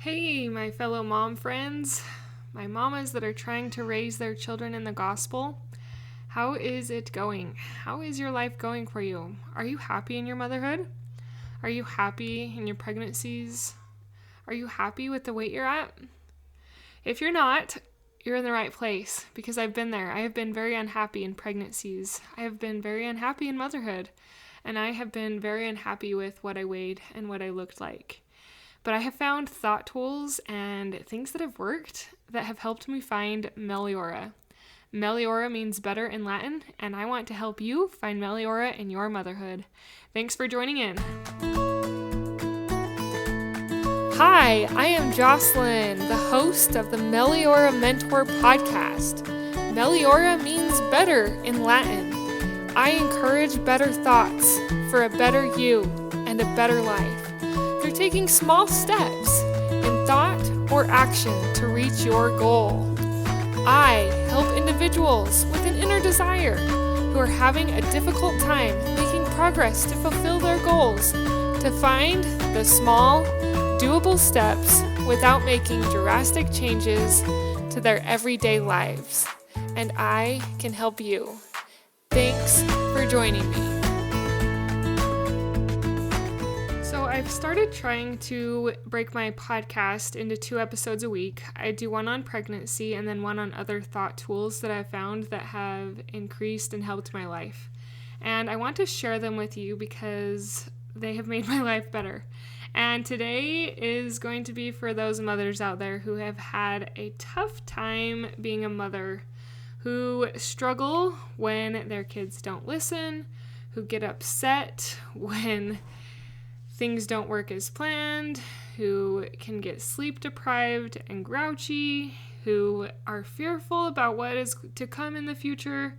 Hey, my fellow mom friends, my mamas that are trying to raise their children in the gospel. How is it going? How is your life going for you? Are you happy in your motherhood? Are you happy in your pregnancies? Are you happy with the weight you're at? If you're not, you're in the right place because I've been there. I have been very unhappy in pregnancies. I have been very unhappy in motherhood. And I have been very unhappy with what I weighed and what I looked like. But I have found thought tools and things that have worked that have helped me find Meliora. Meliora means better in Latin, and I want to help you find Meliora in your motherhood. Thanks for joining in. Hi, I am Jocelyn, the host of the Meliora Mentor podcast. Meliora means better in Latin. I encourage better thoughts for a better you and a better life. Through taking small steps in thought or action to reach your goal. I help individuals with an inner desire who are having a difficult time making progress to fulfill their goals, to find the small, doable steps without making drastic changes to their everyday lives. And I can help you. Thanks for joining me. I've started trying to break my podcast into 2 episodes a week. I do one on pregnancy and then one on other thought tools that I've found that have increased and helped my life. And I want to share them with you because they have made my life better. And today is going to be for those mothers out there who have had a tough time being a mother, who struggle when their kids don't listen, who get upset when things don't work as planned, who can get sleep deprived and grouchy, who are fearful about what is to come in the future.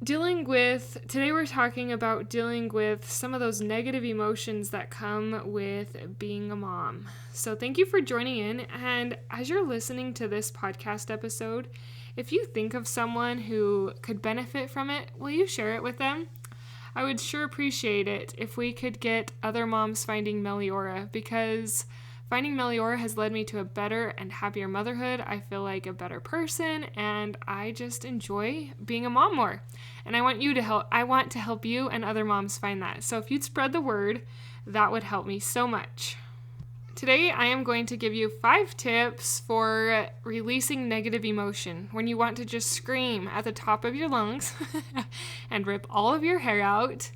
Today we're talking about dealing with some of those negative emotions that come with being a mom. So thank you for joining in. And as you're listening to this podcast episode, if you think of someone who could benefit from it, will you share it with them? I would sure appreciate it if we could get other moms finding Meliora, because finding Meliora has led me to a better and happier motherhood. I feel like a better person, and I just enjoy being a mom more. And I want to help you and other moms find that. So if you'd spread the word, that would help me so much. Today, I am going to give you 5 tips for releasing negative emotion when you want to just scream at the top of your lungs and rip all of your hair out.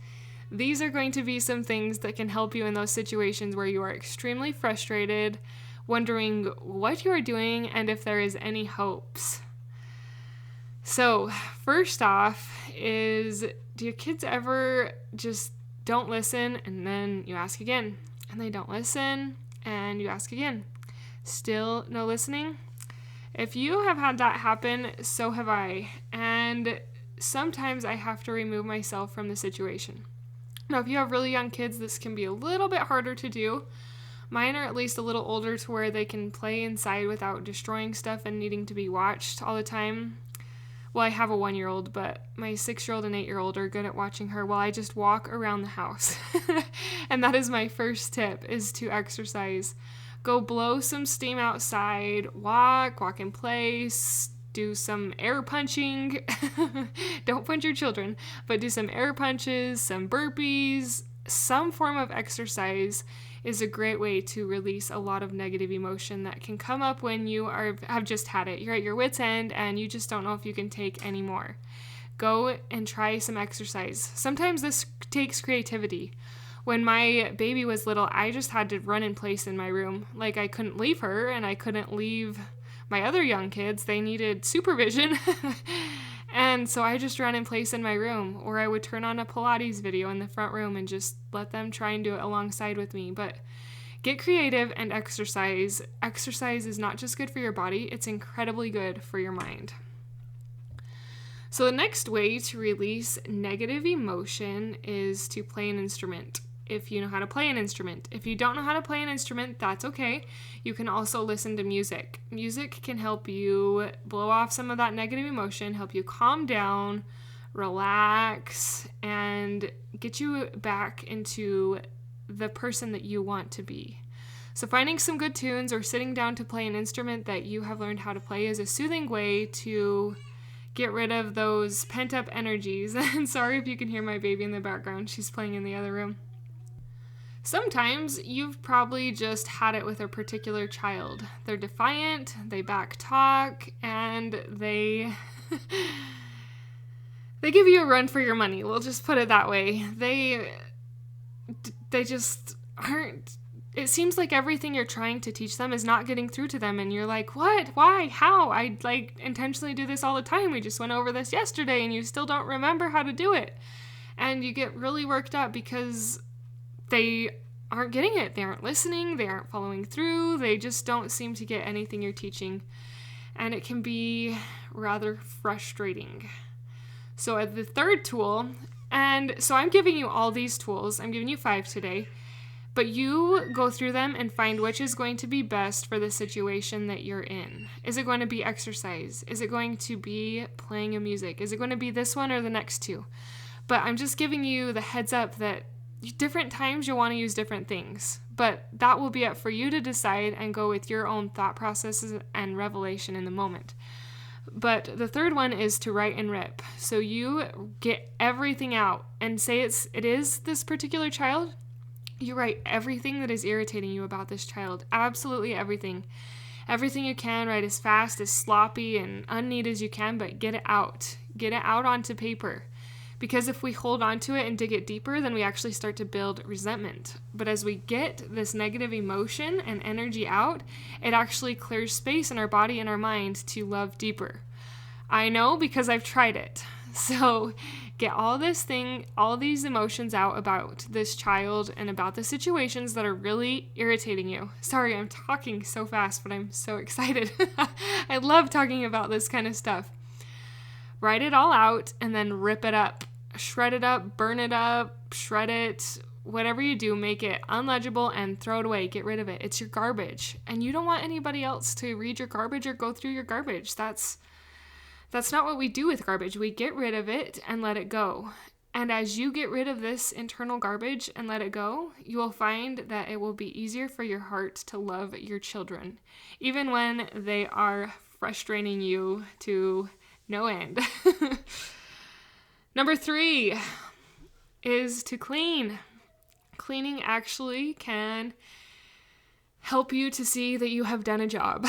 These are going to be some things that can help you in those situations where you are extremely frustrated, wondering what you are doing and if there is any hopes. So, first off is, do your kids ever just don't listen and then you ask again and they don't listen? And you ask again. Still no listening? If you have had that happen, so have I. And sometimes I have to remove myself from the situation. Now, if you have really young kids, this can be a little bit harder to do. Mine are at least a little older to where they can play inside without destroying stuff and needing to be watched all the time. Well, I have a 1-year-old, but my 6-year-old and 8-year-old are good at watching her while I just walk around the house. And that is my first tip, is to exercise. Go blow some steam outside, walk in place, do some air punching. Don't punch your children, but do some air punches, some burpees. Some form of exercise is a great way to release a lot of negative emotion that can come up when you have just had it. You're at your wit's end and you just don't know if you can take any more. Go and try some exercise. Sometimes this takes creativity. When my baby was little, I just had to run in place in my room. Like, I couldn't leave her and I couldn't leave my other young kids. They needed supervision. And so I just ran in place in my room, or I would turn on a Pilates video in the front room and just let them try and do it alongside with me. But get creative and exercise. Exercise is not just good for your body, it's incredibly good for your mind. So the next way to release negative emotion is to play an instrument. If you know how to play an instrument. If you don't know how to play an instrument, that's okay. You can also listen to music. Music can help you blow off some of that negative emotion, help you calm down, relax, and get you back into the person that you want to be. So finding some good tunes or sitting down to play an instrument that you have learned how to play is a soothing way to get rid of those pent-up energies. And sorry if you can hear my baby in the background. She's playing in the other room. Sometimes you've probably just had it with a particular child. They're defiant, they back talk, and they give you a run for your money. We'll just put it that way. They just aren't. It seems like everything you're trying to teach them is not getting through to them, and you're like, what? Why? How? I intentionally do this all the time. We just went over this yesterday, and you still don't remember how to do it. And you get really worked up because they aren't getting it. They aren't listening. They aren't following through. They just don't seem to get anything you're teaching, and it can be rather frustrating. So the third tool, and so I'm giving you all these tools. I'm giving you 5 today. But you go through them and find which is going to be best for the situation that you're in. Is it going to be exercise? Is it going to be playing a music? Is it going to be this one or the next 2? But I'm just giving you the heads up that different times you'll want to use different things. But that will be up for you to decide and go with your own thought processes and revelation in the moment. But the third one is to write and rip. So you get everything out and say it is this particular child. You write everything that is irritating you about this child. Absolutely everything. Everything you can. Write as fast, as sloppy, and unneat as you can, but get it out. Get it out onto paper. Because if we hold on to it and dig it deeper, then we actually start to build resentment. But as we get this negative emotion and energy out, it actually clears space in our body and our mind to love deeper. I know because I've tried it. So get all these emotions out about this child and about the situations that are really irritating you. Sorry, I'm talking so fast, but I'm so excited. I love talking about this kind of stuff. Write it all out and then rip it up. Shred it up, burn it up, shred it, whatever you do, make it unlegible and throw it away. Get rid of it. It's your garbage. And you don't want anybody else to read your garbage or go through your garbage. That's not what we do with garbage. We get rid of it and let it go. And as you get rid of this internal garbage and let it go, you will find that it will be easier for your heart to love your children, even when they are frustrating you to no end. Number 3 is to clean. Cleaning actually can help you to see that you have done a job.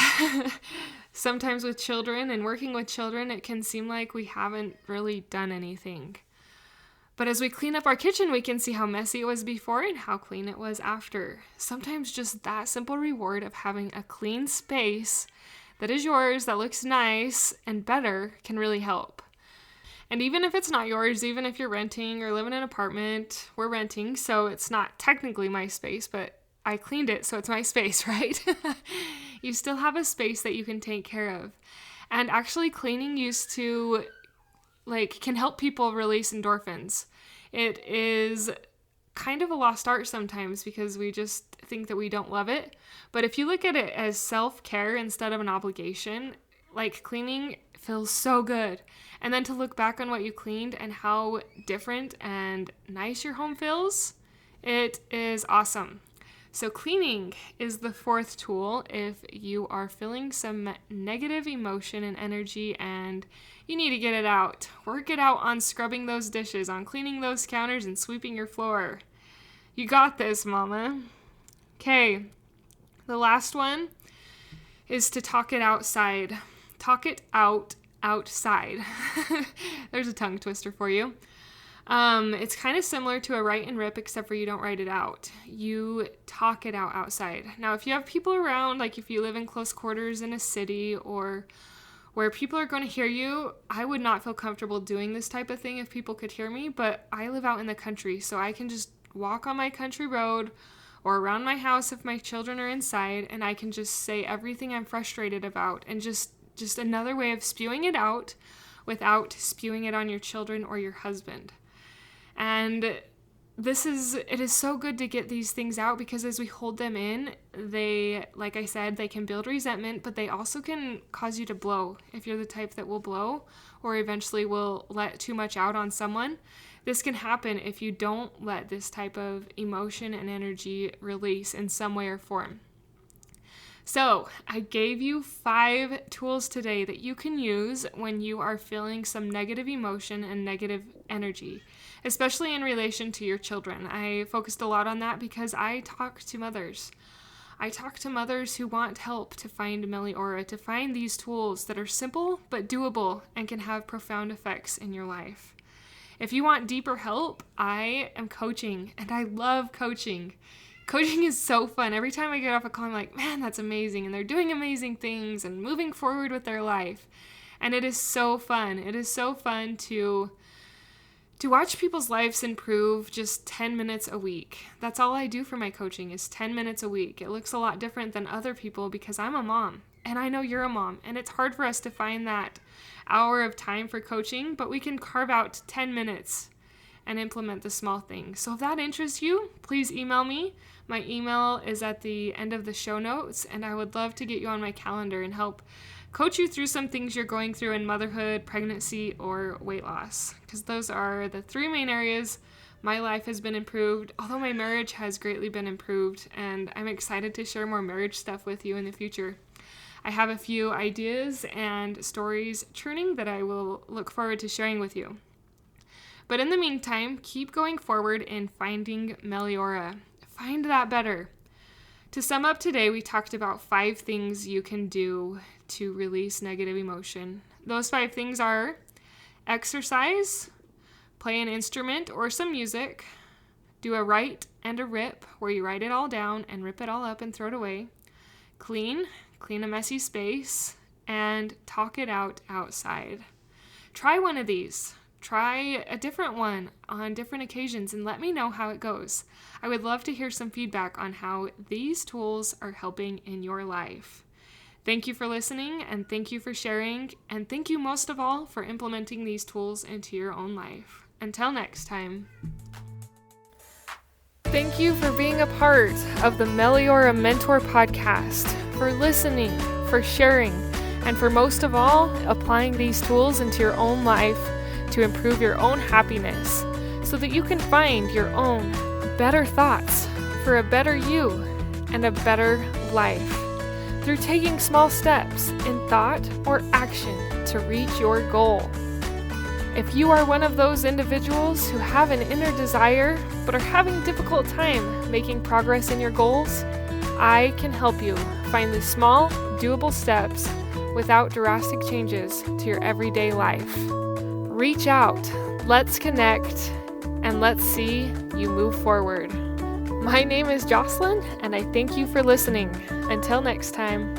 Sometimes with children and working with children, it can seem like we haven't really done anything. But as we clean up our kitchen, we can see how messy it was before and how clean it was after. Sometimes just that simple reward of having a clean space that is yours, that looks nice and better, can really help. And even if it's not yours, even if you're renting or live in an apartment, we're renting, so it's not technically my space, but I cleaned it, so it's my space, right? You still have a space that you can take care of. And actually cleaning can help people release endorphins. It is kind of a lost art sometimes because we just think that we don't love it. But if you look at it as self-care instead of an obligation, like cleaning feels so good. And then to look back on what you cleaned and how different and nice your home feels, it is awesome. So cleaning is the 4th tool if you are feeling some negative emotion and energy and you need to get it out. Work it out on scrubbing those dishes, on cleaning those counters and sweeping your floor. You got this, mama. Okay, the last one is to talk it outside. Talk it outside. There's a tongue twister for you. It's kind of similar to a write and rip, except for you don't write it out. You talk it out outside. Now, if you have people around, like if you live in close quarters in a city or where people are going to hear you, I would not feel comfortable doing this type of thing if people could hear me, but I live out in the country, so I can just walk on my country road or around my house if my children are inside, and I can just say everything I'm frustrated about, and just another way of spewing it out without spewing it on your children or your husband. And it is so good to get these things out, because as we hold them in, they, like I said, they can build resentment, but they also can cause you to blow. If you're the type that will blow or eventually will let too much out on someone, this can happen if you don't let this type of emotion and energy release in some way or form. So I gave you 5 tools today that you can use when you are feeling some negative emotion and negative energy, especially in relation to your children. I focused a lot on that because I talk to mothers. I talk to mothers who want help to find Meliora, to find these tools that are simple but doable and can have profound effects in your life. If you want deeper help, I am coaching, and I love coaching. Coaching is so fun. Every time I get off a call, I'm like, man, that's amazing. And they're doing amazing things and moving forward with their life. And it is so fun. It is so fun to watch people's lives improve just 10 minutes a week. That's all I do for my coaching is 10 minutes a week. It looks a lot different than other people because I'm a mom. And I know you're a mom. And it's hard for us to find that hour of time for coaching, but we can carve out 10 minutes and implement the small things. So if that interests you, please email me. My email is at the end of the show notes, and I would love to get you on my calendar and help coach you through some things you're going through in motherhood, pregnancy, or weight loss, because those are the 3 main areas my life has been improved, although my marriage has greatly been improved, and I'm excited to share more marriage stuff with you in the future. I have a few ideas and stories churning that I will look forward to sharing with you. But in the meantime, keep going forward in finding Meliora. Find that better. To sum up today, we talked about 5 things you can do to release negative emotion. Those 5 things are exercise, play an instrument or some music, do a write and a rip where you write it all down and rip it all up and throw it away, clean a messy space, and talk it out outside. Try one of these. Try a different one on different occasions and let me know how it goes. I would love to hear some feedback on how these tools are helping in your life. Thank you for listening, and thank you for sharing, and thank you most of all for implementing these tools into your own life. Until next time. Thank you for being a part of the Meliora Mentor podcast, for listening, for sharing, and for most of all, applying these tools into your own life to improve your own happiness so that you can find your own better thoughts for a better you and a better life through taking small steps in thought or action to reach your goal. If you are one of those individuals who have an inner desire but are having a difficult time making progress in your goals, I can help you find the small, doable steps without drastic changes to your everyday life. Reach out, let's connect, and let's see you move forward. My name is Jocelyn, and I thank you for listening. Until next time.